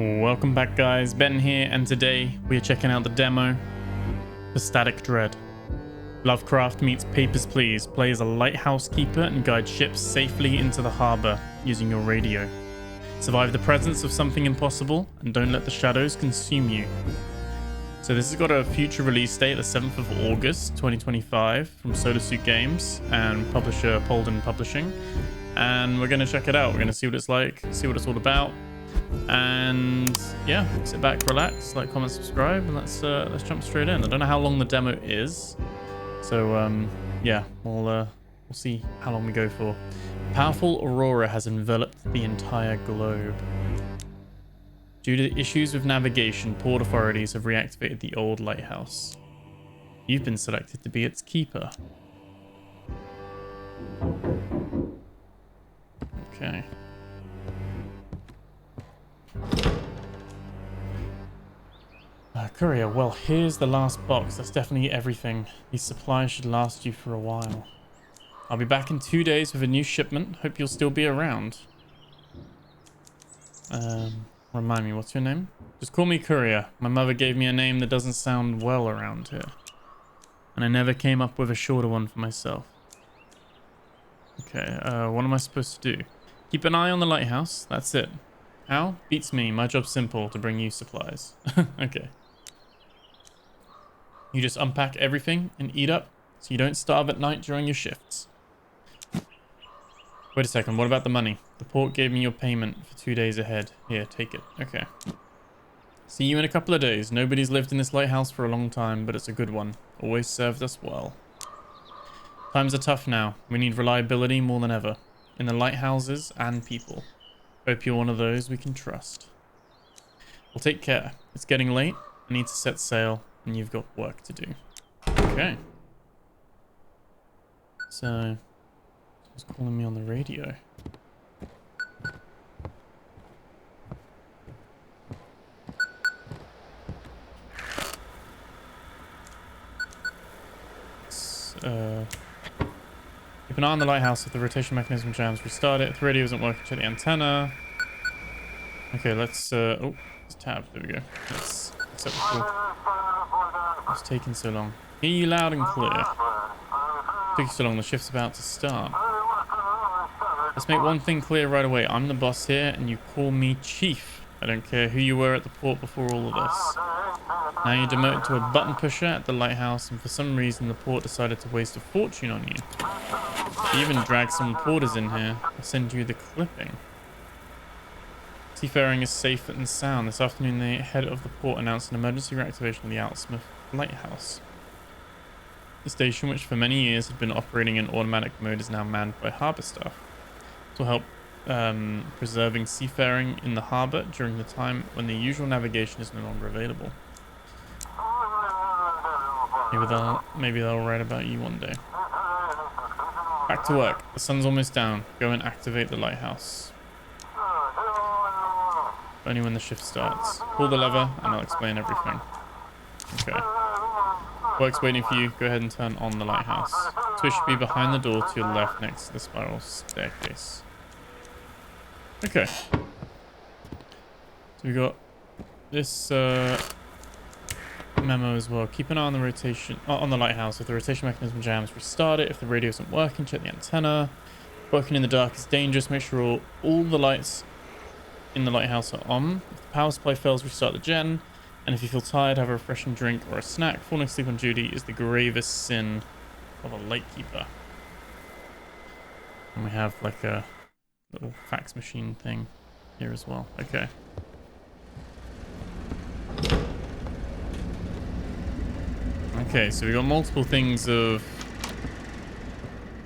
Welcome back, guys. Ben here, and today we are checking out the demo for Static Dread. Lovecraft meets Papers, Please. Play as a lighthouse keeper and guide ships safely into the harbor using your radio. Survive the presence of something impossible and don't let the shadows consume you. So this has got a future release date, the 7th of August 2025 from Solar Suit Games and publisher Polden Publishing. And we're going to check it out. We're going to see what it's like, see what it's all about. And yeah, sit back, relax, like, comment, subscribe, and let's jump straight in. I don't know how long the demo is, so yeah, we'll see how long we go for. Powerful aurora has enveloped the entire globe. Due to issues with navigation, port authorities have reactivated the old lighthouse. You've been selected to be its keeper. Okay. Courier, well, here's the last box. That's definitely everything. These supplies should last you for a while. I'll be back in 2 days with a new shipment. Hope you'll still be around. Remind me, what's your name? Just call me Courier. My mother gave me a name that doesn't sound well around here. And I never came up with a shorter one for myself. Okay, what am I supposed to do? Keep an eye on the lighthouse. That's it. How? Beats me. My job's simple, to bring you supplies. Okay. You just unpack everything and eat up so you don't starve at night during your shifts. Wait a second, what about the money? The port gave me your payment for 2 days ahead. Here, take it. Okay. See you in a couple of days. Nobody's lived in this lighthouse for a long time, but it's a good one. Always served us well. Times are tough now. We need reliability more than ever. In the lighthouses and people. Hope you're one of those we can trust. Well, take care. It's getting late. I need to set sail, and you've got work to do. Okay. So, who's calling me on the radio? Keep an eye on the lighthouse. If the rotation mechanism jams, restart it. If the radio isn't working, check the antenna. Okay, let's oh, it's tabbed. There we go. Let's accept the call. It's taking so long. Hear you loud and clear. Took you so long, the shift's about to start. Let's make one thing clear right away. I'm the boss here, and you call me Chief. I don't care who you were at the port before all of this. Now you're demoted to a button pusher at the lighthouse, and for some reason the port decided to waste a fortune on you. They even dragged some reporters in here. I'll send you the clipping. Seafaring is safe and sound. This afternoon, the head of the port announced an emergency reactivation of the Outsmith lighthouse. The station, which for many years had been operating in automatic mode, is now manned by harbour staff. This will help preserving seafaring in the harbour during the time when the usual navigation is no longer available. Maybe they'll write about you one day. Back to work. The sun's almost down. Go and activate the lighthouse. Only when the shift starts. Pull the lever and I'll explain everything. Okay. Work's waiting for you. Go ahead and turn on the lighthouse. Switch should be behind the door to your left next to the spiral staircase. Okay. So we got this memo as well. Keep an eye on the rotation, on the lighthouse. If the rotation mechanism jams, restart it. If the radio isn't working, check the antenna. Working in the dark is dangerous. Make sure all the lights in the lighthouse are on. If the power supply fails, restart the gen. And if you feel tired, have a refreshing drink or a snack. Falling asleep on duty is the gravest sin of a lightkeeper. And we have like a little fax machine thing here as well. Okay. Okay, so we got multiple things of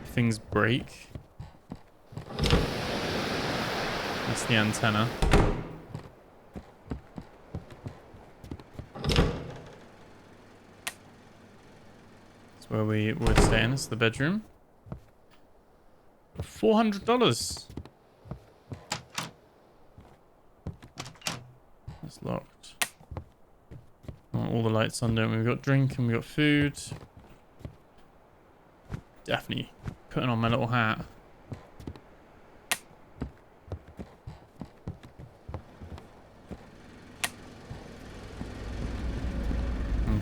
things break. That's the antenna. That's where we're staying. This is the bedroom. $400. That's locked. All the lights on, don't we? We've got drink and we've got food. Definitely putting on my little hat.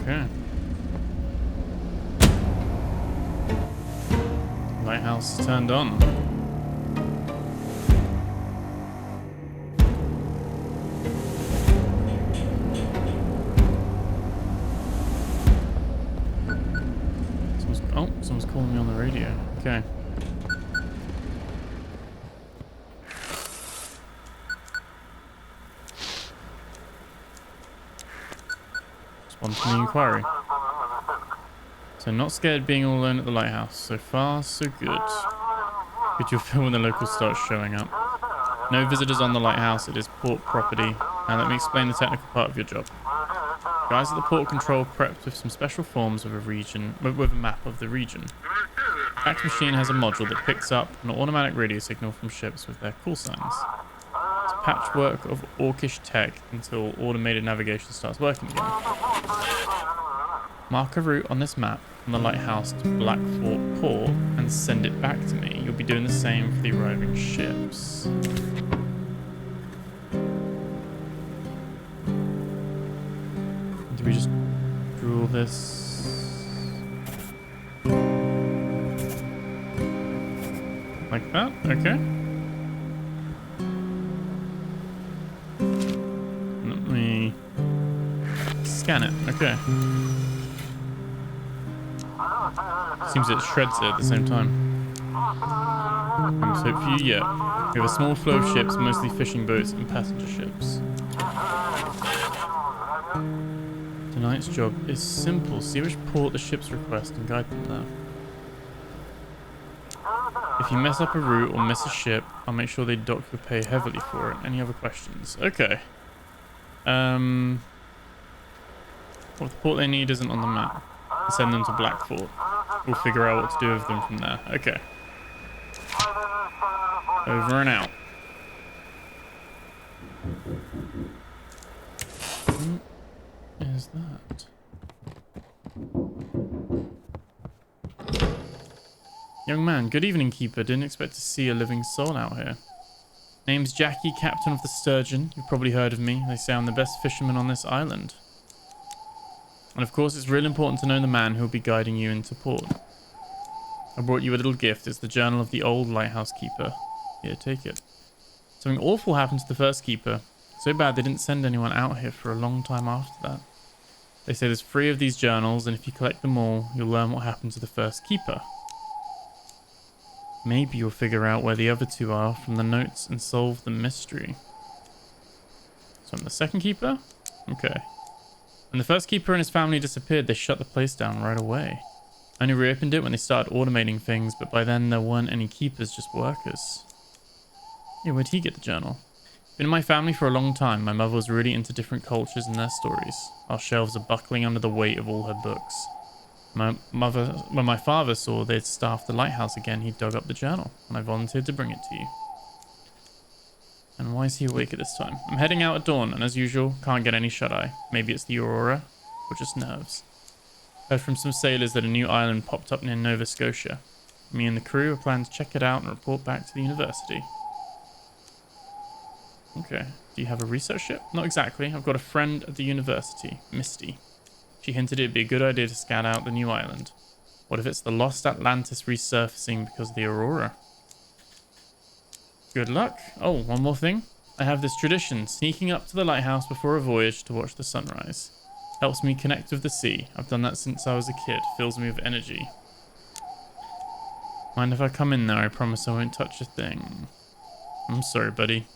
Okay. Lighthouse is turned on. Someone's calling me on the radio. Okay. Respond to the inquiry. So not scared being all alone at the lighthouse. So far, so good. Good you'll feel when the locals start showing up. No visitors on the lighthouse. It is port property. Now let me explain the technical part of your job. Guys at the port control prepped with some special forms of a region, with a map of the region. The fax machine has a module that picks up an automatic radio signal from ships with their call signs. It's a patchwork of orcish tech until automated navigation starts working again. Mark a route on this map from the lighthouse to Blackfort Port and send it back to me. You'll be doing the same for the arriving ships. Do we just draw this? Like that? Okay. Let me scan it. Okay. Seems it shreds it at the same time. Hope for you yet. We have a small flow of ships, mostly fishing boats and passenger ships. Tonight's job is simple. See which port the ships request and guide them there. If you mess up a route or miss a ship, I'll make sure they dock your pay heavily for it. Any other questions? Okay. Well, the port they need isn't on the map. I'll send them to Blackfort. We'll figure out what to do with them from there. Okay. Over and out. What is that? Young man, good evening, Keeper. Didn't expect to see a living soul out here. Name's Jackie, captain of the Sturgeon. You've probably heard of me. They say I'm the best fisherman on this island. And of course, it's real important to know the man who'll be guiding you into port. I brought you a little gift. It's the journal of the old lighthouse keeper. Here, take it. Something awful happened to the first keeper. So bad they didn't send anyone out here for a long time after that. They say there's 3 of these journals, and if you collect them all, you'll learn what happened to the first keeper. Maybe you'll figure out where the other 2 are from the notes and solve the mystery. So I'm the second keeper? Okay. When the first keeper and his family disappeared, they shut the place down right away. Only reopened it when they started automating things, but by then there weren't any keepers, just workers. Yeah, where'd he get the journal? Been in my family for a long time. My mother was really into different cultures and their stories. Our shelves are buckling under the weight of all her books. When my father saw they'd staffed the lighthouse again, he dug up the journal, and I volunteered to bring it to you. And why is he awake at this time? I'm heading out at dawn, and as usual, can't get any shut-eye. Maybe it's the aurora, or just nerves. Heard from some sailors that a new island popped up near Nova Scotia. Me and the crew are planning to check it out and report back to the university. Okay. Do you have a research ship? Not exactly. I've got a friend at the university, Misty. She hinted it'd be a good idea to scout out the new island. What if it's the lost Atlantis resurfacing because of the aurora? Good luck. Oh, one more thing. I have this tradition, sneaking up to the lighthouse before a voyage to watch the sunrise. Helps me connect with the sea. I've done that since I was a kid. Fills me with energy. Mind if I come in there? I promise I won't touch a thing. I'm sorry, buddy.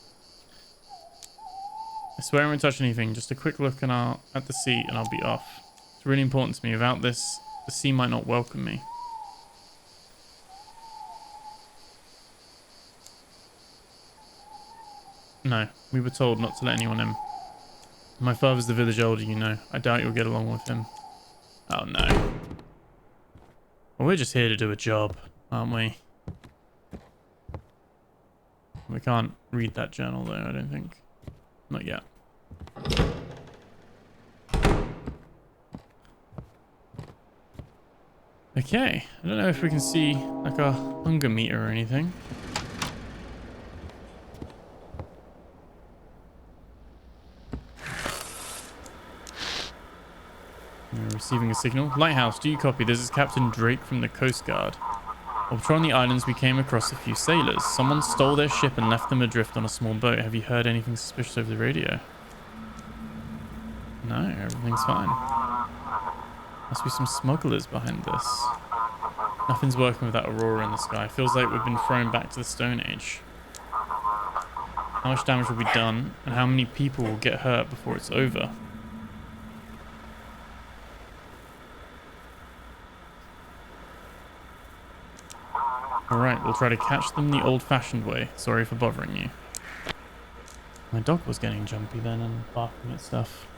I swear I won't touch anything. Just a quick look at the sea and I'll be off. It's really important to me. Without this, the sea might not welcome me. No, we were told not to let anyone in. My father's the village elder, you know. I doubt you'll get along with him. Oh no. Well, we're just here to do a job, aren't we? We can't read that journal though, I don't think. Not yet. Okay, I don't know if we can see like a hunger meter or anything. We're receiving a signal. Lighthouse, do you copy? This is Captain Drake from the Coast Guard. While patrolling the islands, we came across a few sailors. Someone stole their ship and left them adrift on a small boat. Have you heard anything suspicious over the radio? No, everything's fine. Must be some smugglers behind this. Nothing's working with that aurora in the sky. Feels like we've been thrown back to the Stone Age. How much damage will be done, and how many people will get hurt before it's over? Alright, we'll try to catch them the old-fashioned way. Sorry for bothering you. My dog was getting jumpy then and barking at stuff.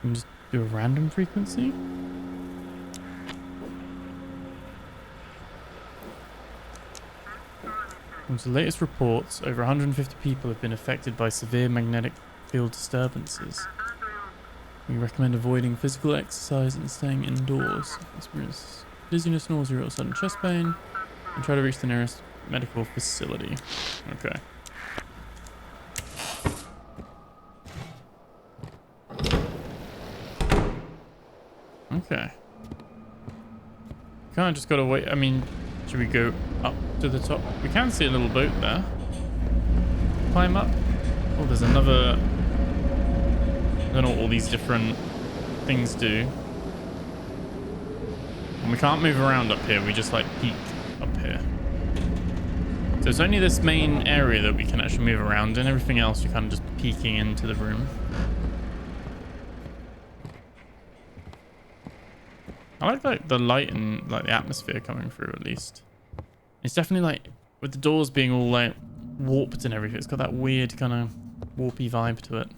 Can we just do a random frequency? From the latest reports, over 150 people have been affected by severe magnetic field disturbances. We recommend avoiding physical exercise and staying indoors. Experience dizziness, nausea, or sudden chest pain, and try to reach the nearest medical facility. Okay. Okay. Kind of just gotta wait. I mean, should we go up to the top? We can see a little boat there. Climb up. Oh, there's another... I don't know what all these different things do. And we can't move around up here. We just like peek up here. So it's only this main area that we can actually move around in. Everything else you're kind of just peeking into the room. I like the light and like the atmosphere coming through at least. It's definitely like with the doors being all like warped and everything. It's got that weird kind of warpy vibe to it.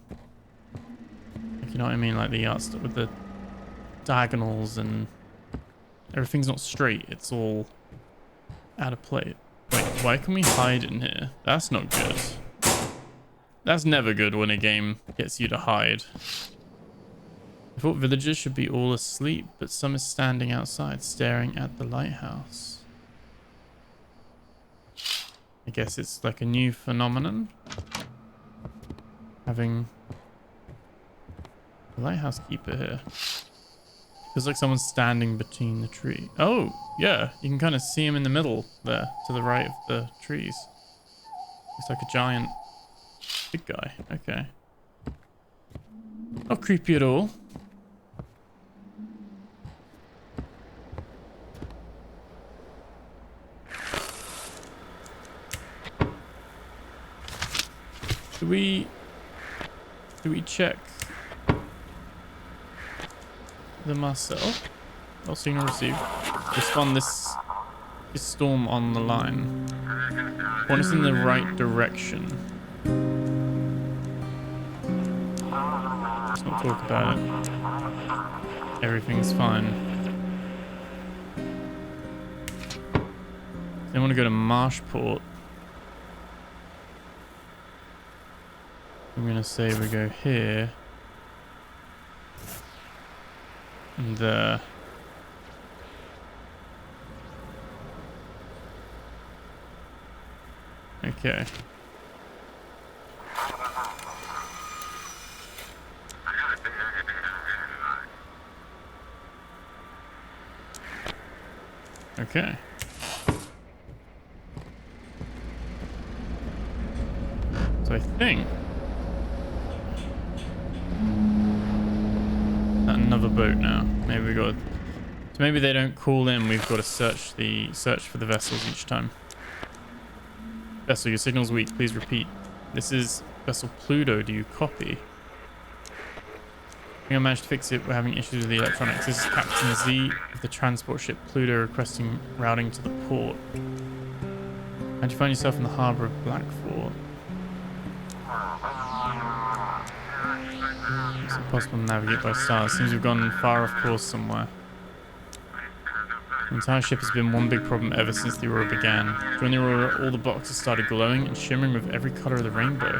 Like, you know what I mean? Like the art stuff with the diagonals and everything's not straight. It's all out of place. Wait, why can we hide in here? That's not good. That's never good when a game gets you to hide. I thought villagers should be all asleep, but some is standing outside staring at the lighthouse. I guess it's like a new phenomenon. Having a lighthouse keeper here. Feels like someone's standing between the tree. Oh, yeah. You can kind of see him in the middle there, to the right of the trees. Looks like a giant big guy. Okay. Not creepy at all. Do we check the Marcel? Oh, signal received. Respond this storm on the line. Point us in the right direction. Let's not talk about it. Everything's fine. They want to go to Marshport. I'm gonna say we go here and there. Okay. Okay. So I think another boat now. Maybe we got. So maybe they don't call in. We've got to search for the vessels each time. Vessel, your signal's weak. Please repeat. This is vessel Pluto. Do you copy? I think I managed to fix it. We're having issues with the electronics. This is Captain Z of the transport ship Pluto requesting routing to the port. How'd you find yourself in the harbour of Blackfort? It's impossible to navigate by stars. Seems we've gone far off course somewhere. The entire ship has been one big problem ever since the Aurora began. During the Aurora, all the boxes started glowing and shimmering with every colour of the rainbow.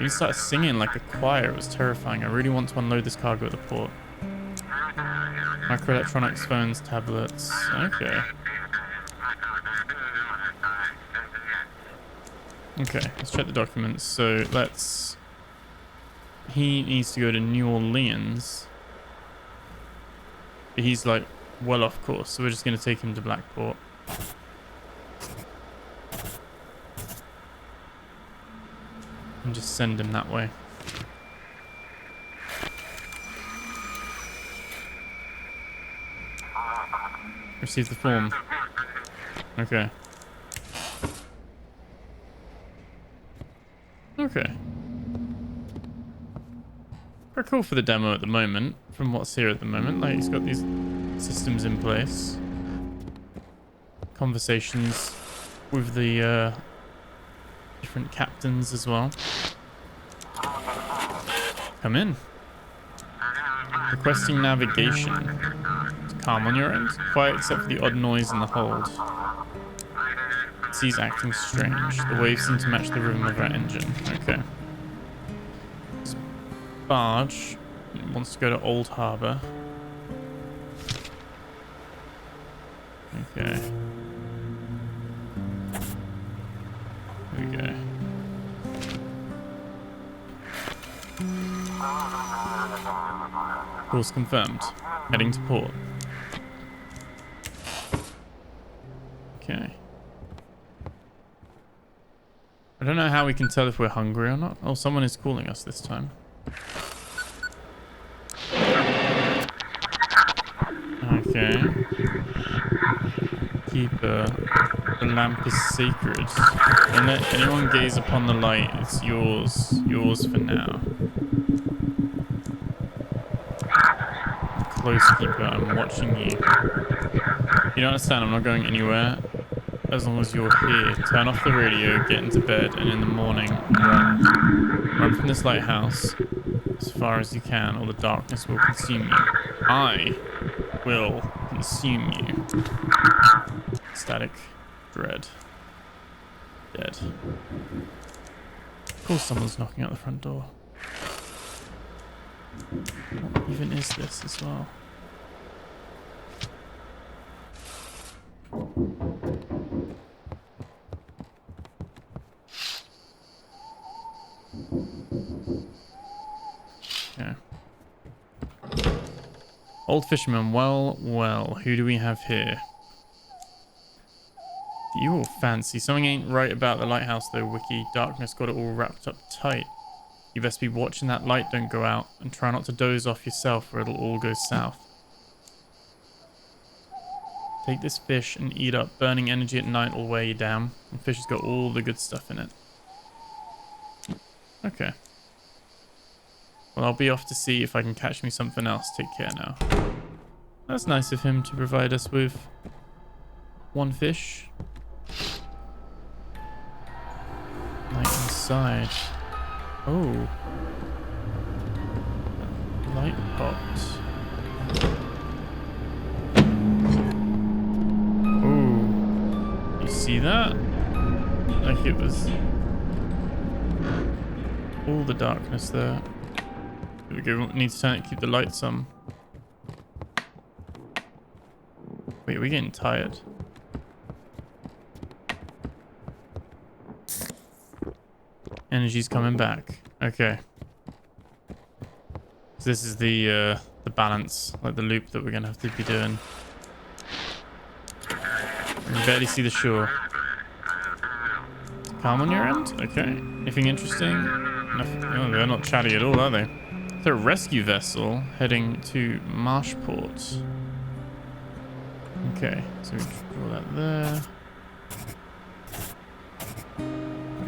We started singing like a choir. It was terrifying. I really want to unload this cargo at the port. Microelectronics, phones, tablets. Okay. Okay, let's check the documents. So let's he needs to go to New Orleans. But he's like well off course, so we're just going to take him to Blackport. And just send him that way. Receive the form. Okay. Okay. Pretty cool for the demo at the moment, from what's here at the moment. Like, he's got these systems in place. Conversations with the different captains as well. Come in. Requesting navigation. Calm on your end. Quiet except for the odd noise in the hold. Sea's acting strange. The waves seem to match the rhythm of our engine. Okay. This barge wants to go to Old Harbor. Okay. Here we go. Course confirmed. Heading to port. Okay. I don't know how we can tell if we're hungry or not. Oh, someone is calling us this time. Okay. Keeper, the lamp is sacred. Don't let anyone gaze upon the light. It's yours. Yours for now. Close, Keeper. I'm watching you. You don't understand. I'm not going anywhere. As long as you're here, turn off the radio, get into bed, and in the morning, run. Run from this lighthouse as far as you can, or the darkness will consume you. I will consume you. Static dread. Dead. Of course someone's knocking at the front door. What even is this as well? Okay. Old fisherman, well, who do we have here? You all fancy. Something ain't right about the lighthouse though, Wiki. Darkness got it all wrapped up tight. You best be watching that light don't go out, and try not to doze off yourself or it'll all go south. Take this fish and eat up. Burning energy at night will wear you down. And fish has got all the good stuff in it. Okay. Well, I'll be off to see if I can catch me something else. Take care now. That's nice of him to provide us with one fish. Light inside. Oh. Light popped. Oh. You see that? Like it was all the darkness there. Here we go. Need to turn it, keep the lights on. Wait, we're getting tired. Energy's coming back. Okay. So this is the balance, like the loop that we're gonna have to be doing. You can barely see the shore. Calm on your end? Okay. Anything interesting? Nothing. Oh, they're not chatty at all, are they? They're a rescue vessel heading to Marshport. Okay, so we draw that there.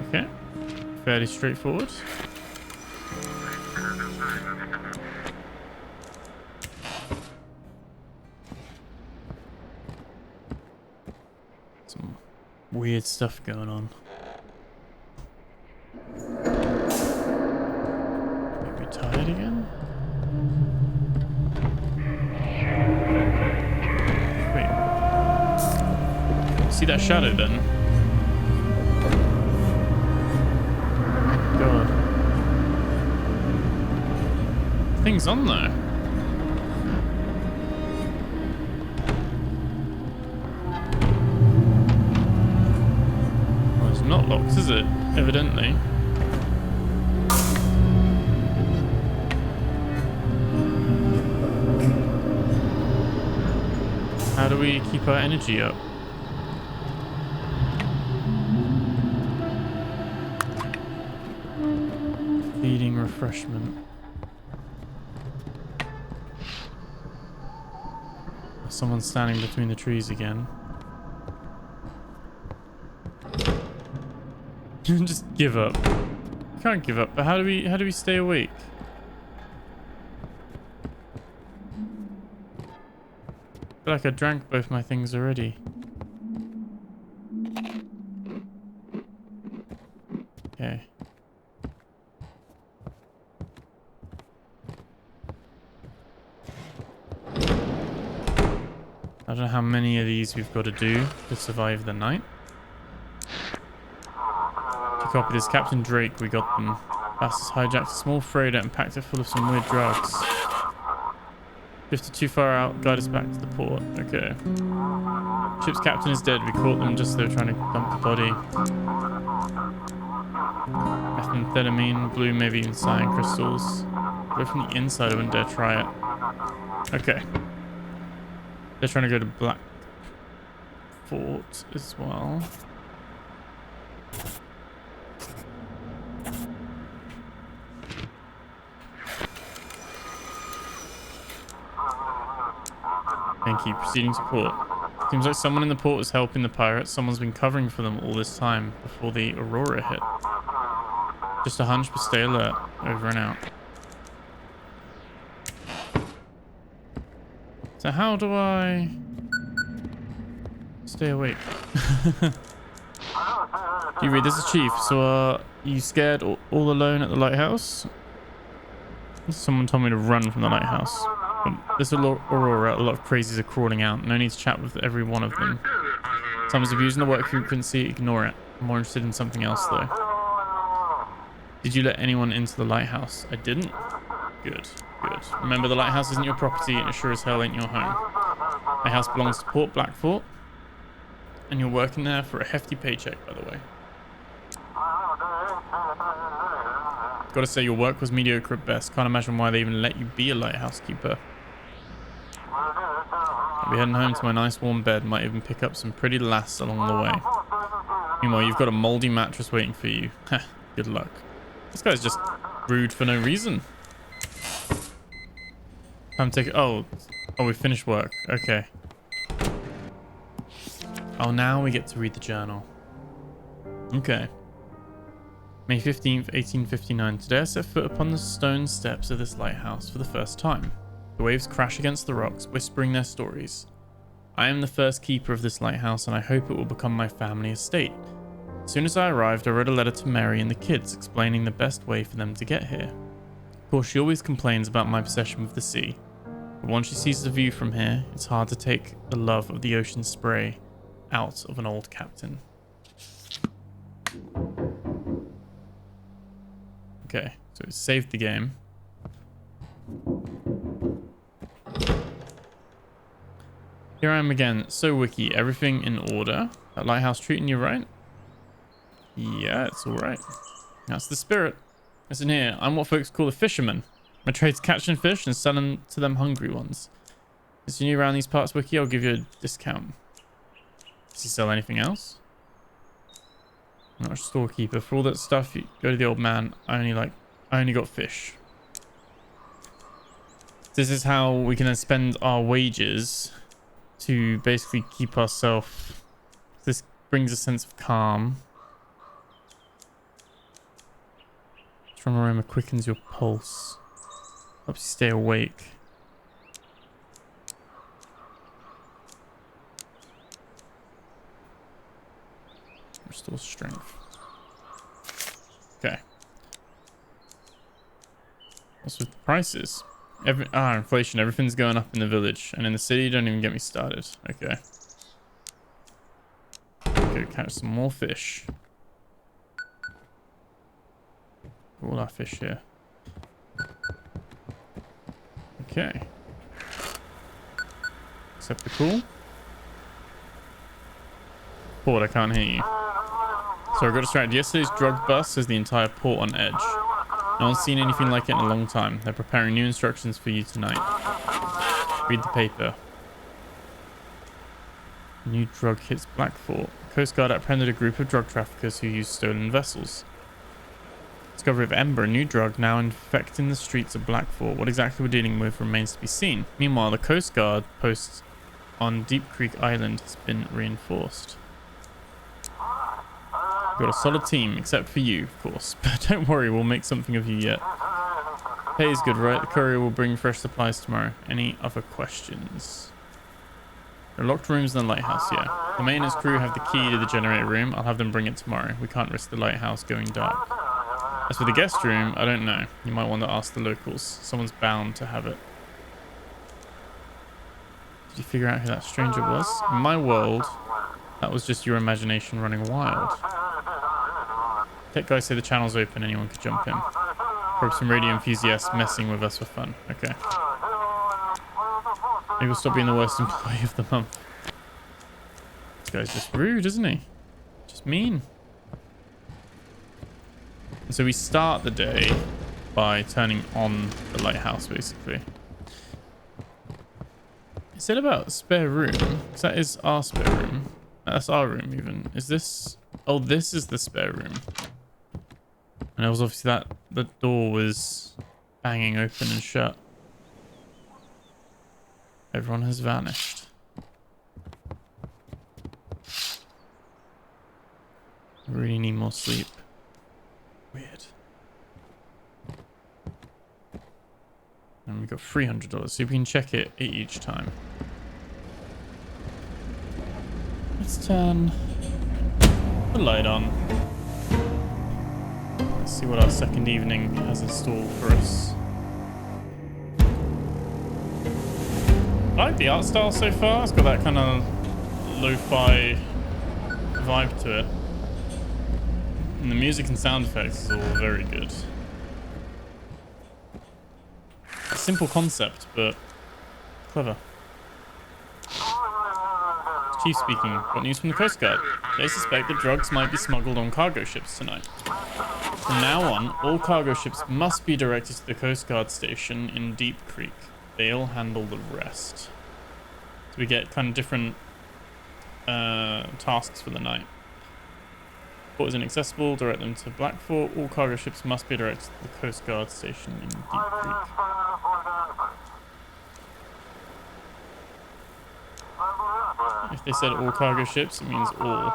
Okay. Fairly straightforward. Some weird stuff going on. Maybe tired again? Wait. See that shadow then? God. Thing's on there. Well, it's not locked, is it? Evidently. How do we keep our energy up? Feeding refreshment. Someone's standing between the trees again. Just give up. Can't give up. But how do we stay awake? I feel like I drank both my things already. Okay. I don't know how many of these we've got to do to survive the night. Copy this. Captain Drake, we got them. Bastards hijacked a small freighter and packed it full of some weird drugs. Drifted too far out, guide us back to the port. Okay. Ship's captain is dead. We caught them just as they were trying to dump the body. Methamphetamine, blue, maybe even cyan crystals. Go from the inside, I wouldn't dare try it. Okay. They're trying to go to Black Fort as well. Thank you. Proceeding to port. Seems like someone in the port is helping the pirates. Someone's been covering for them all this time before the Aurora hit. Just a hunch, but stay alert. Over and out. So how do I stay awake? You read, this is Chief. So are you scared all alone at the lighthouse? Someone told me to run from the lighthouse. This Aurora, a lot of crazies are crawling out. No need to chat with every one of them. Someone's abusing the work frequency. Ignore it. I'm more interested in something else, though. Did you let anyone into the lighthouse? I didn't. Good. Good. Remember, the lighthouse isn't your property, and it sure as hell ain't your home. My house belongs to Port Blackfort, and you're working there for a hefty paycheck, by the way. Gotta say, your work was mediocre at best. Can't imagine why they even let you be a lighthouse keeper. I'll be heading home to my nice warm bed. Might even pick up some pretty lass along the way. Meanwhile, you've got a moldy mattress waiting for you. Heh, good luck. This guy's just rude for no reason. I'm taking... Oh, we finished work. Okay. Oh, now we get to read the journal. Okay. May 15th, 1859. Today I set foot upon the stone steps of this lighthouse for the first time. The waves crash against the rocks, whispering their stories. I am the first keeper of this lighthouse, and I hope it will become my family estate. As soon as I arrived, I wrote a letter to Mary and the kids, explaining the best way for them to get here. Of course, she always complains about my obsession with the sea. But once she sees the view from here, it's hard to take the love of the ocean spray out of an old captain. Okay, so it saved the game. Here I am again. So, Wiki, everything in order? That lighthouse treating you right? Yeah, it's alright. That's the spirit. Listen here, I'm what folks call a fisherman. My trade's catching fish and selling to them hungry ones. If you're new around these parts, Wiki, I'll give you a discount. Does he sell anything else? I'm not a storekeeper. For all that stuff, you go to the old man. I only got fish. This is how we can then spend our wages to basically keep ourselves. This brings a sense of calm. Strong aroma quickens your pulse. Helps you stay awake. Restore strength. Okay. What's with the prices? Inflation. Everything's going up in the village. And in the city, don't even get me started. Okay. Go catch some more fish. All our fish here. Okay. Receptacle. Port, I can't hear you. So I got distracted. Yesterday's drug bust has the entire port on edge. No one's seen anything like it in a long time. They're preparing new instructions for you tonight. Read the paper. New drug hits Blackfort. Coast Guard apprehended a group of drug traffickers who used stolen vessels. Discovery of Ember, a new drug now infecting the streets of Blackfort. What exactly we're dealing with remains to be seen. Meanwhile, the Coast Guard post on Deep Creek Island has been reinforced. We've got a solid team, except for you, of course. But don't worry, we'll make something of you yet. Pay is good, right? The courier will bring fresh supplies tomorrow. Any other questions? There are locked rooms in the lighthouse, yeah. The maintenance crew have the key to the generator room. I'll have them bring it tomorrow. We can't risk the lighthouse going dark. As for the guest room, I don't know. You might want to ask the locals. Someone's bound to have it. Did you figure out who that stranger was? In my world, that was just your imagination running wild. Tech guys say the channel's open, anyone could jump in. Probe some radio enthusiasts messing with us for fun. Okay. Maybe we'll stop being the worst employee of the month. This guy's just rude, isn't he? Just mean. And so we start the day by turning on the lighthouse, basically. Is it about a spare room? Because that is our spare room. That's our room, even. Is this... Oh, this is the spare room. And it was obviously that the door was banging open and shut. Everyone has vanished. I really need more sleep. Weird. And we've got $300, so we can check it each time. Let's turn the light on. Let's see what our second evening has in store for us. I like the art style so far. It's got that kind of lo-fi vibe to it. And the music and sound effects is all very good. A simple concept, but clever. Chief speaking. Got news from the Coast Guard. They suspect that drugs might be smuggled on cargo ships tonight. From now on, all cargo ships must be directed to the Coast Guard station in Deep Creek. They'll handle the rest. So we get kind of different tasks for the night. Port is inaccessible. Direct them to Blackfort. All cargo ships must be directed to the Coast Guard station in Deep Creek. If they said all cargo ships, it means all.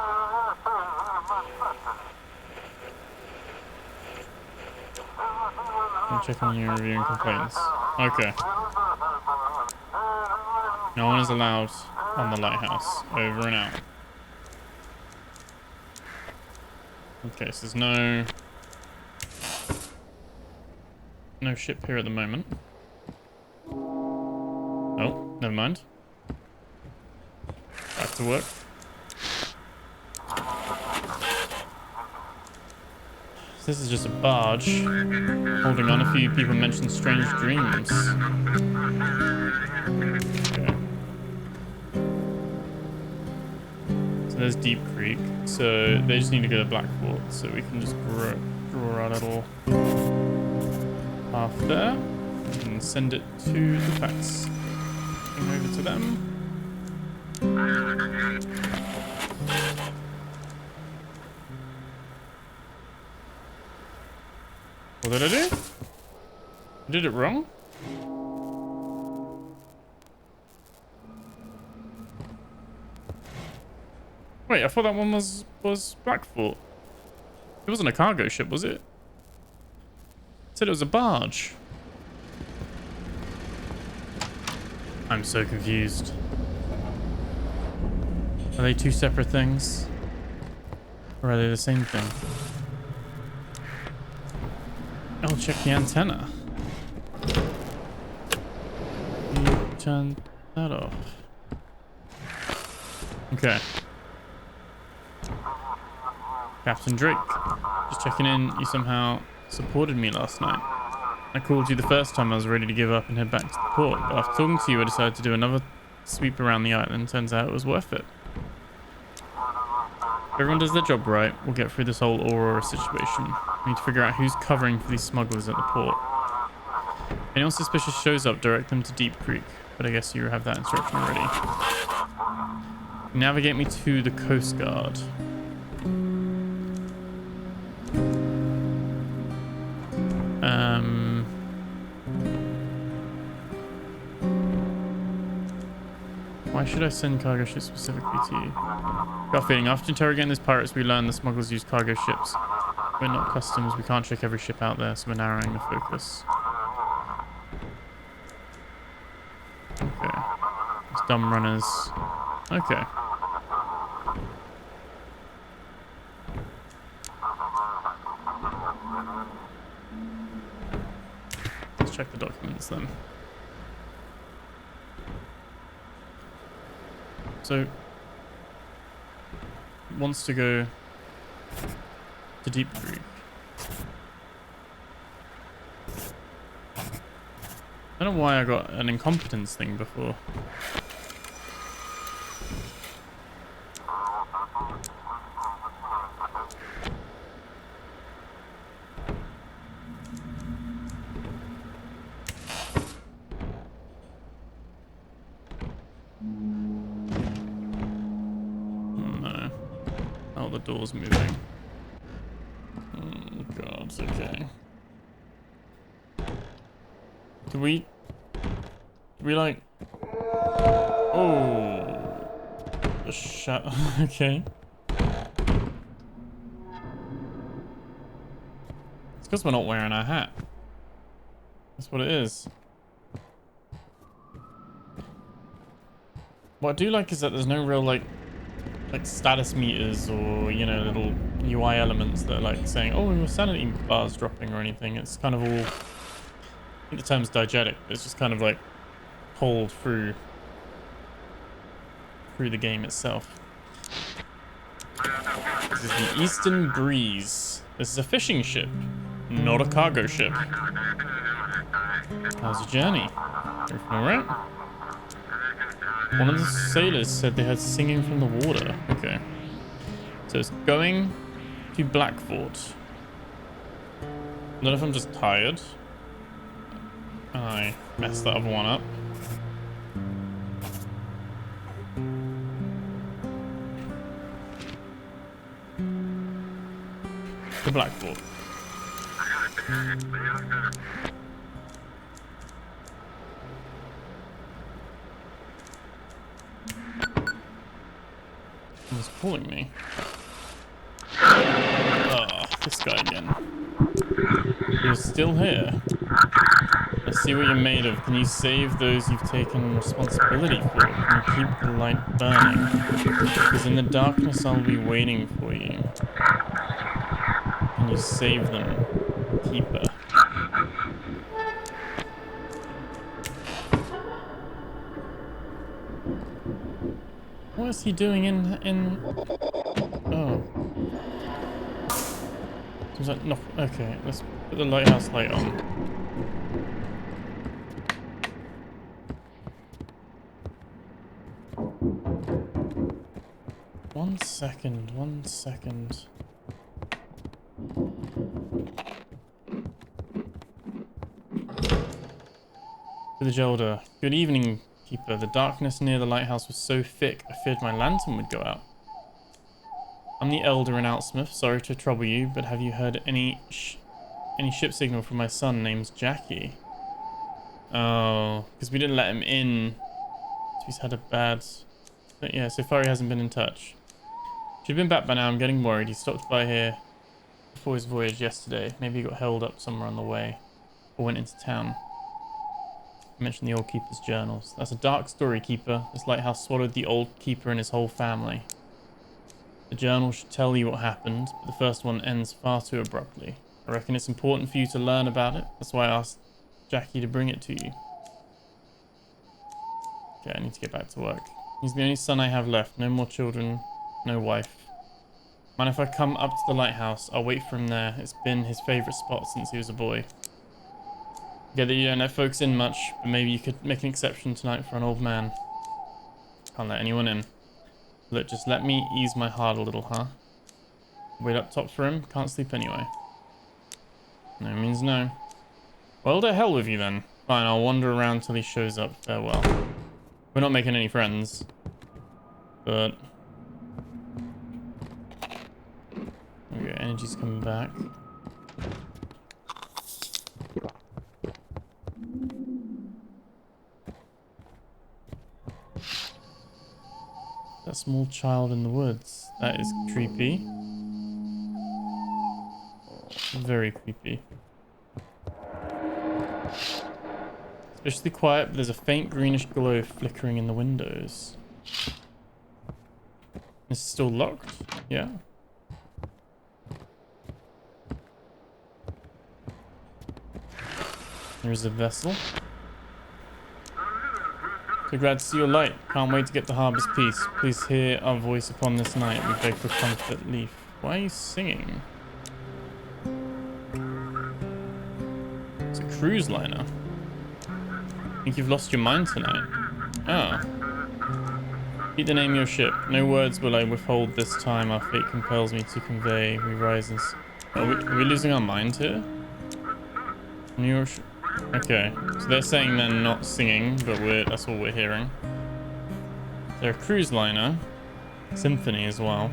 I'm checking on your reviewing complaints. Okay. No one is allowed on the lighthouse. Over and out. Okay, so there's no ship here at the moment. Oh, never mind. Back to work. This is just a barge holding on. A few people mentioned strange dreams. Okay. So there's Deep Creek. So they just need to go to Blackfort. So we can just draw our little path there and send it to the fax. Over to them. What did I do? I did it wrong? Wait, I thought that one was Blackfort. It wasn't a cargo ship, was it? It said it was a barge. I'm so confused. Are they two separate things? Or are they the same thing? I'll check the antenna. Turn that off. Okay. Captain Drake. Just checking in. You somehow supported me last night. I called you the first time I was ready to give up and head back to the port. But after talking to you, I decided to do another sweep around the island. Turns out it was worth it. If everyone does their job right, we'll get through this whole Aurora situation. We need to figure out who's covering for these smugglers at the port. If anyone suspicious shows up, direct them to Deep Creek. But I guess you have that instruction already. Navigate me to the Coast Guard. Why should I send cargo ships specifically to you? Got a feeling after interrogating these pirates, we learned the smugglers use cargo ships. We're not customs, we can't check every ship out there, so we're narrowing the focus. Okay. It's dumb runners. Okay. Let's check the documents then. So, wants to go to Deep Creek. I don't know why I got an incompetence thing before. Doors moving. Oh god, okay. Do we like... Oh... The shut... Okay. It's because we're not wearing our hat. That's what it is. What I do like is that there's no real like status meters or, you know, little UI elements that are like saying, oh, your sanity bar's dropping or anything. It's kind of all, I think the term's diegetic. It's just kind of like pulled through the game itself. This is the Eastern Breeze. This is a fishing ship, not a cargo ship. How's your journey? Everything alright? One of the sailors said they heard singing from the water. Okay. So it's going to Blackfort. I don't know if I'm just tired. I messed that other one up. To Blackfort. Someone's calling me. Ah, this guy again. You're still here. Let's see what you're made of. Can you save those you've taken responsibility for? Can you keep the light burning? Because in the darkness I'll be waiting for you. Can you save them, Keeper? What is he doing in... Oh. Seems like... No. Okay, let's put the lighthouse light on. One second. To the Gelder. Good evening, Keeper. The darkness near the lighthouse was so thick, I feared my lantern would go out. I'm the Elder in Outsmouth. Sorry to trouble you, but have you heard any ship signal from my son named Jackie? Oh, because we didn't let him in. So he's had a bad... But yeah, so far he hasn't been in touch. Should have been back by now. I'm getting worried. He stopped by here before his voyage yesterday. Maybe he got held up somewhere on the way or went into town. I mentioned the old Keeper's journals. That's a dark story, Keeper. This lighthouse swallowed the old Keeper and his whole family. The journal should tell you what happened, but the first one ends far too abruptly. I reckon it's important for you to learn about it. That's why I asked Jackie to bring it to you. Okay, I need to get back to work. He's the only son I have left. No more children, no wife. Mind if I come up to the lighthouse? I'll wait for him there. It's been his favourite spot since he was a boy. Get that you don't let folks in much, but maybe you could make an exception tonight for an old man. Can't let anyone in. Look, just let me ease my heart a little, huh? Wait up top for him? Can't sleep anyway. No means no. Well, to hell with you then. Fine, I'll wander around till he shows up. Farewell. We're not making any friends. But okay, energy's coming back. That small child in the woods. That is creepy. Very creepy. Especially quiet, but there's a faint greenish glow flickering in the windows. Is it still locked? Yeah. There's a vessel. So glad to see your light. Can't wait to get to harbor's peace. Please hear our voice upon this night. We beg for comfort, Leaf. Why are you singing? It's a cruise liner. Think you've lost your mind tonight? Ah. Repeat the name of your ship. No words will I withhold this time. Our fate compels me to convey. We rise and... Are we losing our mind here? New York... Okay, so they're saying they're not singing, but that's what we're hearing. They're a cruise liner. Symphony as well.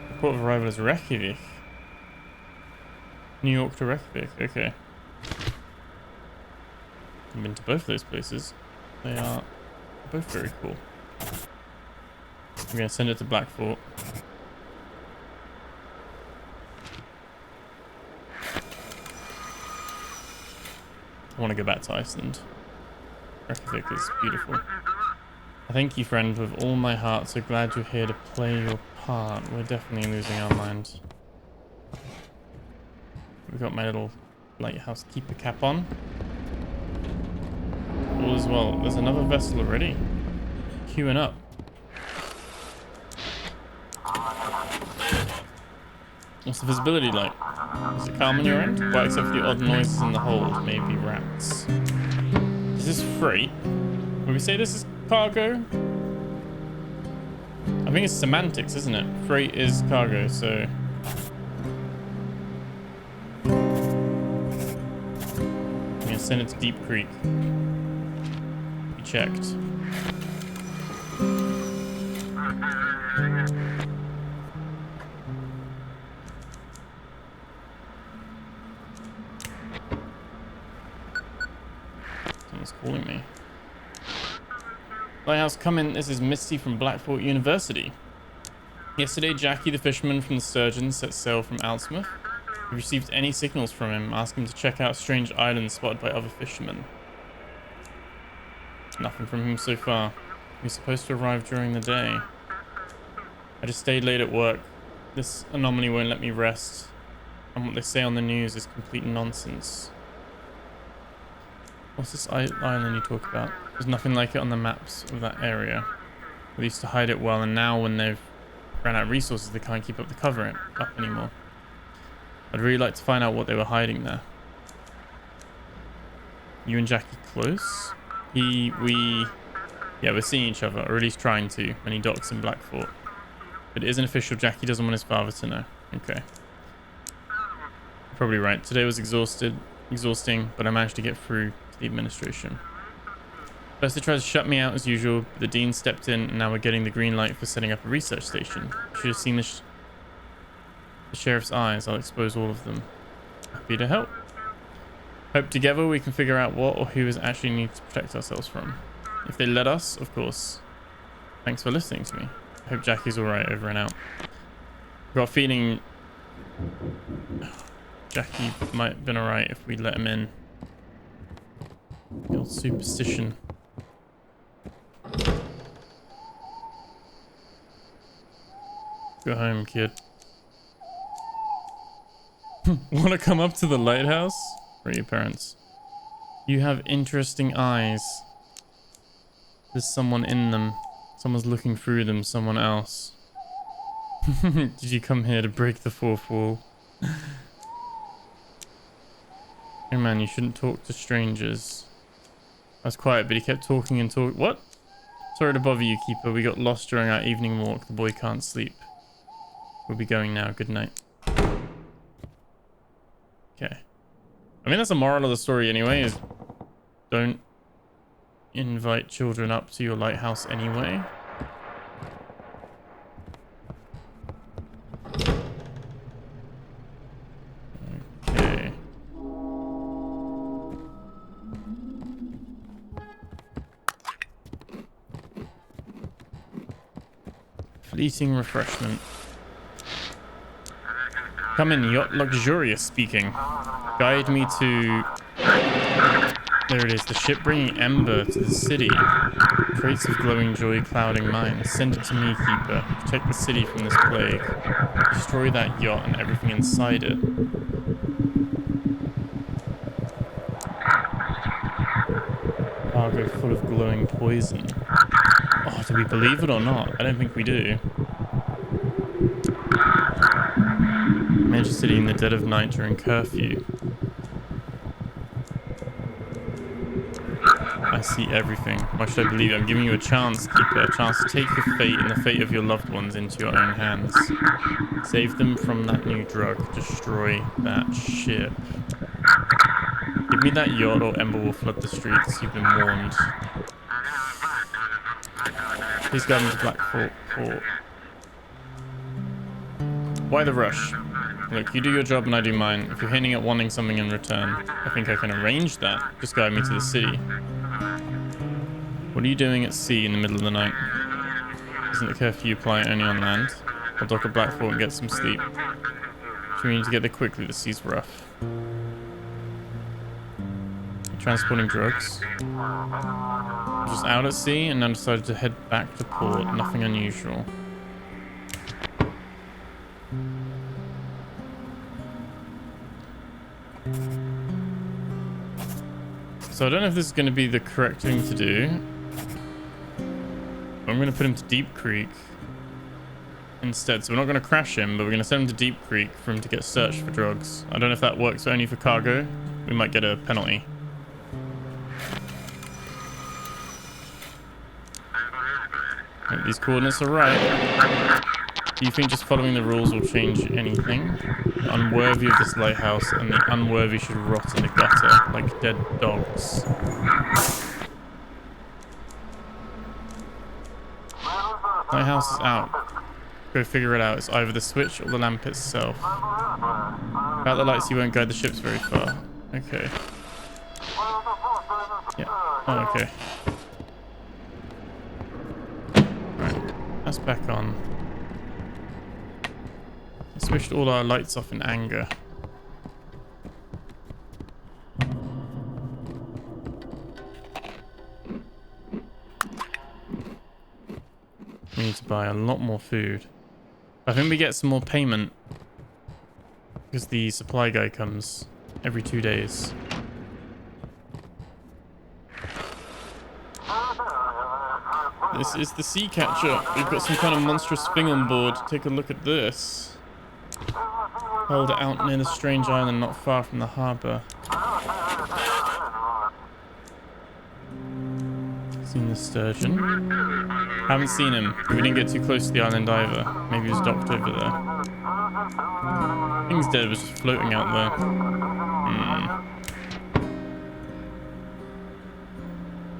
The port of arrival is Reykjavik. New York to Reykjavik, okay. I've been to both those places. They are both very cool. I'm going to send it to Blackfort. I want to go back to Iceland. Reykjavik is beautiful. I thank you, friend, with all my heart. So glad you're here to play your part. We're definitely losing our mind. We've got my little lighthouse keeper cap on. All as well. There's another vessel already. Queuing up. What's the visibility like? Is it calm on your end? Well, except for the odd noises in the hold. Maybe rats. Is this freight? Would we say this is cargo? I think it's semantics, isn't it? Freight is cargo, so... I'm gonna send it to Deep Creek. Be checked. Someone's calling me. Lighthouse, come in. This is Misty from Blackfort University. Yesterday, Jackie the fisherman from the Sturgeon set sail from Outsmouth. We received any signals from him, asked him to check out strange islands spotted by other fishermen. Nothing from him so far. He was supposed to arrive during the day. I just stayed late at work. This anomaly won't let me rest. And what they say on the news is complete nonsense. What's this island you talk about? There's nothing like it on the maps of that area. We used to hide it well, and now when they've ran out of resources, they can't keep up the cover up anymore. I'd really like to find out what they were hiding there. You and Jackie close? Yeah, we're seeing each other, or at least trying to, when he docks in Blackfort. But it isn't official. Jackie doesn't want his father to know. Okay. Probably right. Today was exhausting, but I managed to get through to the administration. First they tried to shut me out as usual, but the dean stepped in, and now we're getting the green light for setting up a research station. You should have seen the sheriff's eyes. I'll expose all of them. Happy to help. Hope together we can figure out what or who is actually need to protect ourselves from. If they let us, of course. Thanks for listening to me. I hope Jackie's alright. Over and out. Got a feeling Jackie might have been alright if we let him in. The old superstition. Go home, kid. Want to come up to the lighthouse? Where are your parents? You have interesting eyes. There's someone in them. Someone's looking through them. Someone else. Did you come here to break the fourth wall? Hey man, you shouldn't talk to strangers. I was quiet, but he kept talking and talking. What? Sorry to bother you, Keeper. We got lost during our evening walk. The boy can't sleep. We'll be going now. Good night. Okay. I mean, that's the moral of the story anyway, is don't invite children up to your lighthouse anyway. Okay. Fleeting refreshment. Come in, yacht luxurious speaking. Guide me to... There it is, the ship bringing ember to the city. Traits of glowing joy clouding minds. Send it to me, keeper. Protect the city from this plague. Destroy that yacht and everything inside it. Cargo full of glowing poison. Oh, do we believe it or not? I don't think we do. Major city in the dead of night during curfew. I see everything. Why should I believe it? I'm giving you a chance, keeper. A chance to take your fate and the fate of your loved ones into your own hands. Save them from that new drug. Destroy that ship. Give me that yacht or ember will flood the streets. You've been warned. Please guide me to Black Port. Why the rush? Look, you do your job and I do mine. If you're hinting at wanting something in return, I think I can arrange that. Just guide me to the city. What are you doing at sea in the middle of the night? Isn't the curfew apply only on land? I'll dock at Black Port and get some sleep. So we need to get there quickly, the sea's rough. Transporting drugs. Just out at sea and then decided to head back to port. Nothing unusual. So I don't know if this is going to be the correct thing to do. I'm going to put him to Deep Creek instead. So we're not going to crash him, but we're going to send him to Deep Creek for him to get searched for drugs. I don't know if that works only for cargo. We might get a penalty. Hope these coordinates are right. Do you think just following the rules will change anything? The unworthy of this lighthouse and the unworthy should rot in the gutter like dead dogs. Lighthouse is out. Go figure it out. It's either the switch or the lamp itself. Without the lights, you won't guide the ships very far. Okay. Yeah. Oh, okay. Right. That's back on. I switched all our lights off in anger. We need to buy a lot more food. I think we get some more payment because the supply guy comes every 2 days. This is the sea catcher. We've got some kind of monstrous thing on board. Take a look at this. Held out near the strange island not far from the harbour. Seen the sturgeon. Haven't seen him. We didn't get too close to the island either. Maybe he was docked over there. Thing's dead, was just floating out there.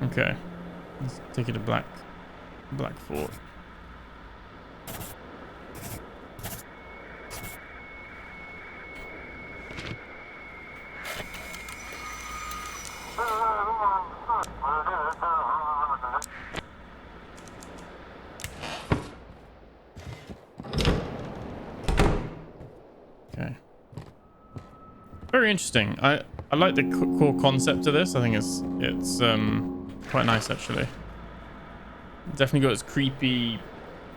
Okay. Let's take it to Black Fort. Okay. Very interesting. I like the core concept of this. I think it's quite nice actually. Definitely got its creepy,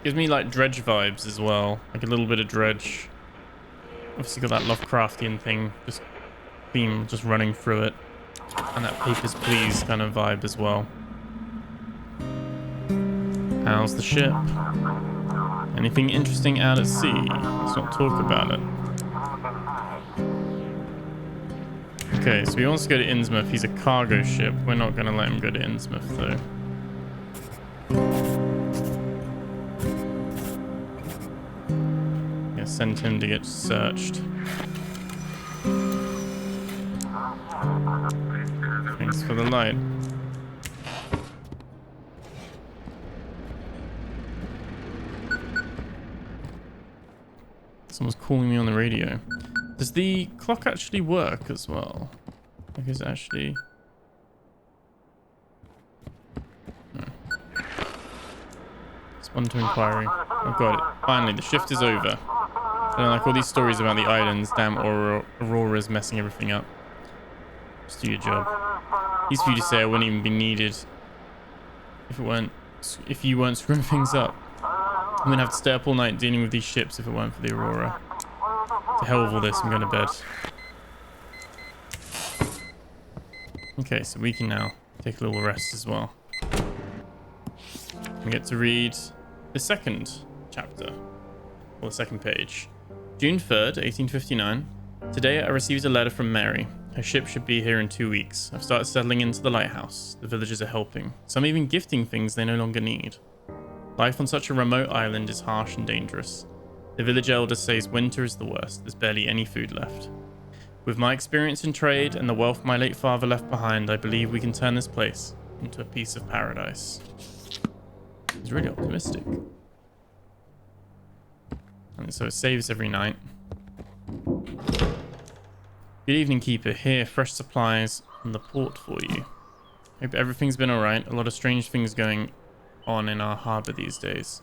gives me like Dredge vibes as well, like a little bit of Dredge. Obviously got that Lovecraftian thing, just theme just running through it, and that Papers, Please kind of vibe as well. How's the ship? Anything interesting out at sea? Let's not talk about it. Okay, so he wants to go to Innsmouth. He's a cargo ship. We're not going to let him go to Innsmouth though. Yeah, send him to get searched. Thanks for the light. Someone's calling me on the radio. Does the clock actually work as well? Like, is it actually... No. Respond to inquiry. I've got it. Finally, the shift is over. I don't like all these stories about the islands. Damn Aurora's messing everything up. Just do your job. Easy for you to say I wouldn't even be needed if you weren't screwing things up. I'm gonna have to stay up all night dealing with these ships if it weren't for the Aurora. To hell with all this, I'm going to bed. Okay, so we can now take a little rest as well. We get to read the second chapter, or the second page. June 3rd, 1859. Today I received a letter from Mary. Her ship should be here in 2 weeks. I've started settling into the lighthouse. The villagers are helping. Some even gifting things they no longer need. Life on such a remote island is harsh and dangerous. The village elder says winter is the worst. There's barely any food left. With my experience in trade and the wealth my late father left behind, I believe we can turn this place into a piece of paradise. He's really optimistic. And so it saves every night. Good evening, Keeper. Here, fresh supplies from the port for you. Hope everything's been alright. A lot of strange things going on in our harbour these days.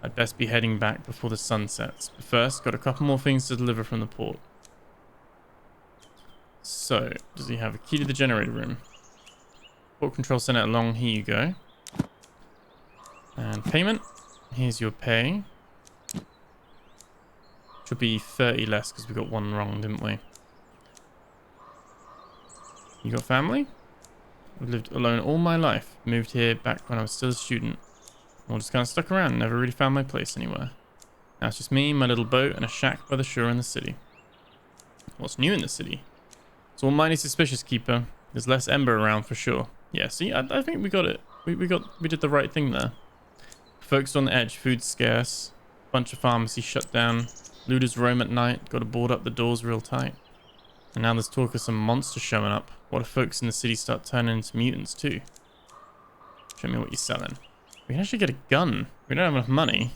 I'd best be heading back before the sun sets. But first, got a couple more things to deliver from the port. So, does he have a key to the generator room? Port control center along. Here you go. And payment. Here's your pay. Should be 30 less because we got one wrong, didn't we? You got family? I've lived alone all my life. Moved here back when I was still a student. I just kind of stuck around, never really found my place anywhere. Now it's just me, my little boat, and a shack by the shore in the city. What's new in the city? It's all mighty suspicious, Keeper. There's less ember around for sure. Yeah, see, I think we got it. We did the right thing there. Folks on the edge, food's scarce. Bunch of pharmacies shut down. Looters roam at night, gotta board up the doors real tight. And now there's talk of some monsters showing up. What if folks in the city start turning into mutants too? Show me what you're selling. We can actually get a gun. We don't have enough money.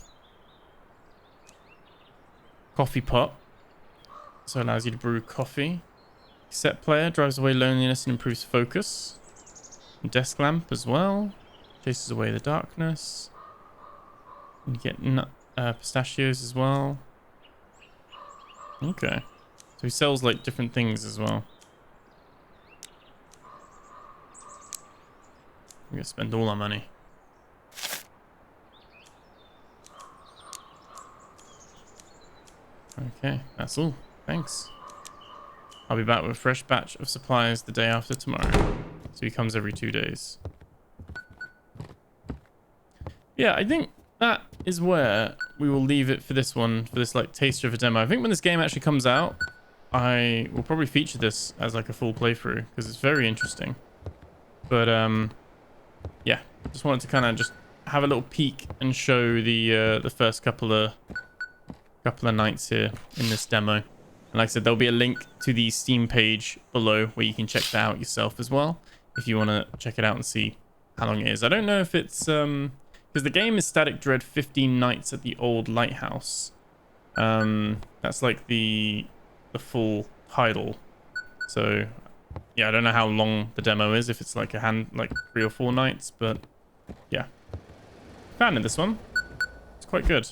Coffee pot. So it allows you to brew coffee. Set player drives away loneliness and improves focus. Desk lamp as well. Chases away the darkness. You get pistachios as well. Okay. So he sells like different things as well. We're gonna spend all our money. Okay, that's all. Thanks. I'll be back with a fresh batch of supplies the day after tomorrow. So he comes every 2 days. Yeah, I think that is where we will leave it for this one, for this like taster of a demo. I think when this game actually comes out, I will probably feature this as like a full playthrough because it's very interesting. But yeah, just wanted to kind of just have a little peek and show the first couple of nights here in this demo. And like I said, there'll be a link to the Steam page below where you can check that out yourself as well if you want to check it out and see how long it is. I don't know if it's because the game is Static Dread 15 Nights at the Old Lighthouse. That's like the full title. So yeah, I don't know how long the demo is, if it's like 3 or 4 nights, but yeah. Found in this one. It's quite good.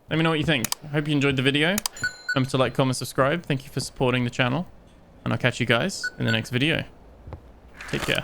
Let me know what you think. I hope you enjoyed the video. Remember to like, comment, subscribe. Thank you for supporting the channel. And I'll catch you guys in the next video. Take care.